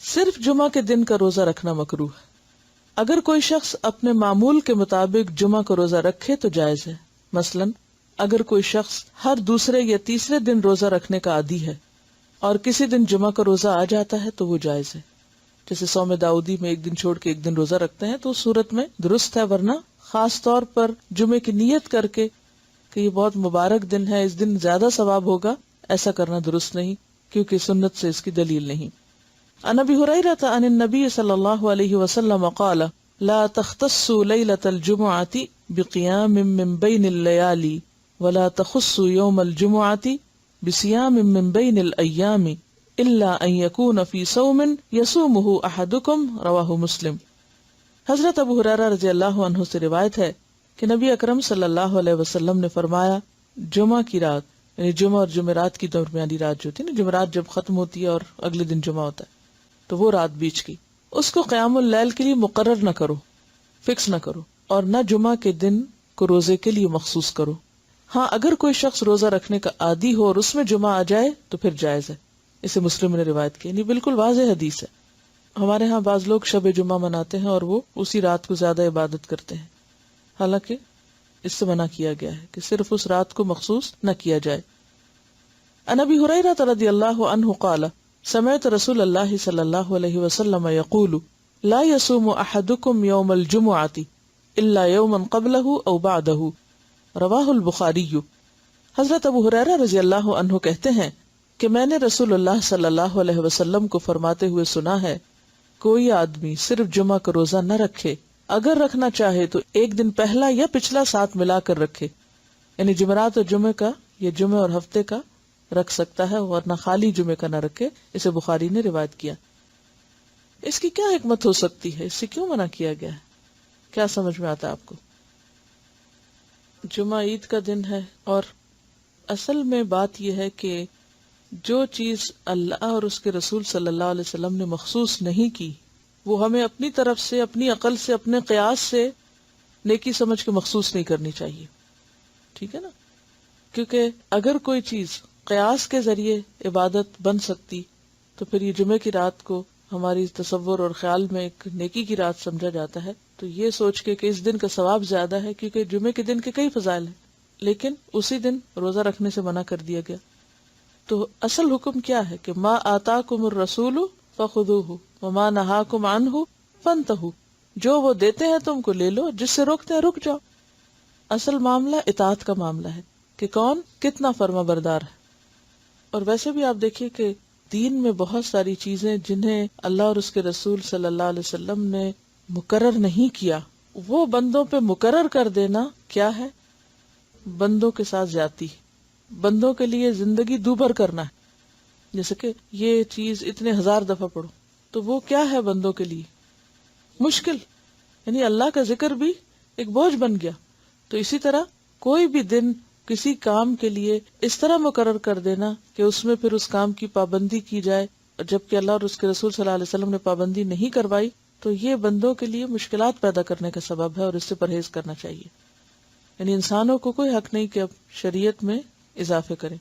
صرف جمعہ کے دن کا روزہ رکھنا مکروہ ہے. اگر کوئی شخص اپنے معمول کے مطابق جمعہ کا روزہ رکھے تو جائز ہے. مثلاً اگر کوئی شخص ہر دوسرے یا تیسرے دن روزہ رکھنے کا عادی ہے اور کسی دن جمعہ کا روزہ آ جاتا ہے تو وہ جائز ہے. جیسے صوم داؤدی میں ایک دن چھوڑ کے ایک دن روزہ رکھتے ہیں تو اس صورت میں درست ہے، ورنہ خاص طور پر جمعے کی نیت کر کے کہ یہ بہت مبارک دن ہے، اس دن زیادہ ثواب ہوگا، ایسا کرنا درست نہیں، کیونکہ سنت سے اس کی دلیل نہیں. عن ابی ہریرہ عن النبی صلی اللہ علیہ وسلم قال لا تختصوا لیلۃ الجمعۃ بقیام من بین اللیالی ولا تخصوا یوم الجمعۃ بصیام من بین الایام الا ان یکون فی صوم یصومہ احدکم رواہ مسلم. حضرت ابو ہریرہ رضی اللہ عنہ سے روایت ہے کہ نبی اکرم صلی اللہ علیہ وسلم نے فرمایا، جمعہ کی رات، یعنی جمعہ اور جمعرات کی درمیانی رات جو ہوتی ہے نا، جمعرات جب ختم ہوتی ہے اور اگلے دن جمعہ ہوتا ہے تو وہ رات بیچ کی، اس کو قیام اللیل کے لیے مقرر نہ کرو، فکس نہ کرو، اور نہ جمعہ کے دن کو روزے کے لیے مخصوص کرو. ہاں اگر کوئی شخص روزہ رکھنے کا عادی ہو اور اس میں جمعہ آ جائے تو پھر جائز ہے. اسے مسلم نے روایت کی، یعنی بالکل واضح حدیث ہے. ہمارے ہاں بعض لوگ شب جمعہ مناتے ہیں اور وہ اسی رات کو زیادہ عبادت کرتے ہیں، حالانکہ اس سے منع کیا گیا ہے کہ صرف اس رات کو مخصوص نہ کیا جائے. عن ابی ہریرہ رضی اللہ عنہ قال سمعت رسول اللہ صلی اللہ علیہ وسلم یقول لا یصوم احدکم یوم الجمعۃ الا یوما قبلہ او بعدہ رواہ البخاری. حضرت ابو ہریرہ رضی اللہ عنہ کہتے ہیں کہ میں نے رسول اللہ صلی اللہ علیہ وسلم کو فرماتے ہوئے سنا ہے، کوئی آدمی صرف جمعہ کا روزہ نہ رکھے، اگر رکھنا چاہے تو ایک دن پہلا یا پچھلا ساتھ ملا کر رکھے، یعنی جمعرات اور جمعے کا یا جمعے اور ہفتے کا رکھ سکتا ہے، ورنہ خالی جمعے کا نہ رکھے. اسے بخاری نے روایت کیا. اس کی کیا حکمت ہو سکتی ہے؟ اس سے کیوں منع کیا گیا ہے؟ کیا سمجھ میں آتا ہے آپ کو؟ جمعہ عید کا دن ہے، اور اصل میں بات یہ ہے کہ جو چیز اللہ اور اس کے رسول صلی اللہ علیہ وسلم نے مخصوص نہیں کی، وہ ہمیں اپنی طرف سے، اپنی عقل سے، اپنے قیاس سے نیکی سمجھ کے مخصوص نہیں کرنی چاہیے. ٹھیک ہے نا؟ کیونکہ اگر کوئی چیز قیاس کے ذریعے عبادت بن سکتی تو پھر یہ جمعے کی رات کو ہماری تصور اور خیال میں ایک نیکی کی رات سمجھا جاتا ہے، تو یہ سوچ کے کہ اس دن کا ثواب زیادہ ہے، کیونکہ جمعے کے دن کے کئی فضائل ہیں، لیکن اسی دن روزہ رکھنے سے منع کر دیا گیا. تو اصل حکم کیا ہے کہ ما آتاکم الرسول فخذوہ وما نہاکم عنہ فانتہوا، جو وہ دیتے ہیں تم کو لے لو، جس سے روکتے ہیں رک جاؤ. اصل معاملہ اطاعت کا معاملہ ہے کہ کون کتنا فرما بردار ہے. اور ویسے بھی آپ دیکھیے کہ دین میں بہت ساری چیزیں جنہیں اللہ اور اس کے رسول صلی اللہ علیہ وسلم نے مقرر نہیں کیا، وہ بندوں پہ مقرر کر دینا کیا ہے؟ بندوں کے ساتھ زیادتی، بندوں کے لیے زندگی دوبھر کرنا ہے. جیسے کہ یہ چیز اتنے 1000 دفعہ پڑھو، تو وہ کیا ہے بندوں کے لیے؟ مشکل، یعنی اللہ کا ذکر بھی ایک بوجھ بن گیا. تو اسی طرح کوئی بھی دن کسی کام کے لیے اس طرح مقرر کر دینا کہ اس میں پھر اس کام کی پابندی کی جائے، جبکہ اللہ اور اس کے رسول صلی اللہ علیہ وسلم نے پابندی نہیں کروائی، تو یہ بندوں کے لیے مشکلات پیدا کرنے کا سبب ہے، اور اس سے پرہیز کرنا چاہیے. یعنی انسانوں کو کوئی حق نہیں کہ اب شریعت میں اضافے کریں.